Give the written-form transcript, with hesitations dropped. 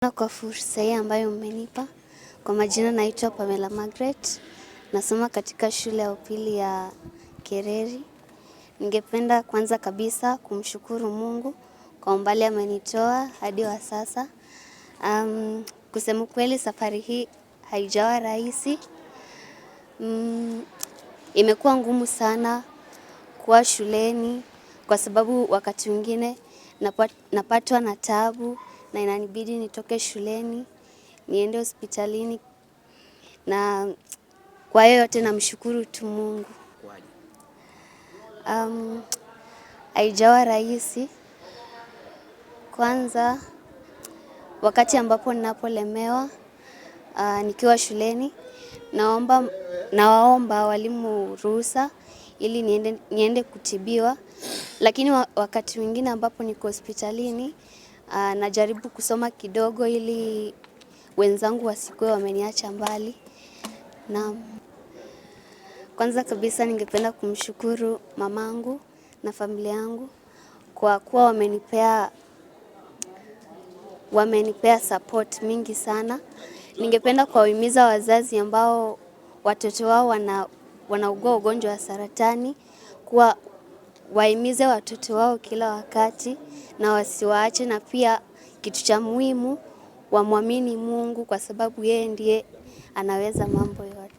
Kwa fursa hii ambayo mmenipa. Kwa majina naitwa Pamela Margaret. Nasoma katika shule ya upili ya Kereri. Ningependa kwanza kabisa kumshukuru Mungu kwa umbali amenitoa hadi wa sasa. Kusema kweli safari hii haijawa rahisi. Imekuwa ngumu sana kuwa shuleni kwa sababu wakati mwingine napatwa na taabu na inanibidi nitoke shuleni niende hospitalini, na kwa hiyo yote namshukuru tu Mungu. Haijawa rahisi. Kwanza wakati ambapo ninapolemewa nikiwa shuleni, nawaomba walimu ruhusa ili niende kutibiwa, lakini wakati mwingine ambapo niko hospitalini najaribu kusoma kidogo ili wenzangu wasikuwe wameniacha mbali. Naam. Kwanza kabisa ningependa kumshukuru mamangu na familia yangu kwa kuwa wamenipea support mingi sana. Ningependa kuwahimiza wazazi ambao watoto wao wanaugua ugonjwa wa saratani kuwa wahimize watoto wao kila wakati na wasiwaache, na pia kitu cha muhimu wamwamini Mungu kwa sababu yeye ndiye anaweza mambo yote.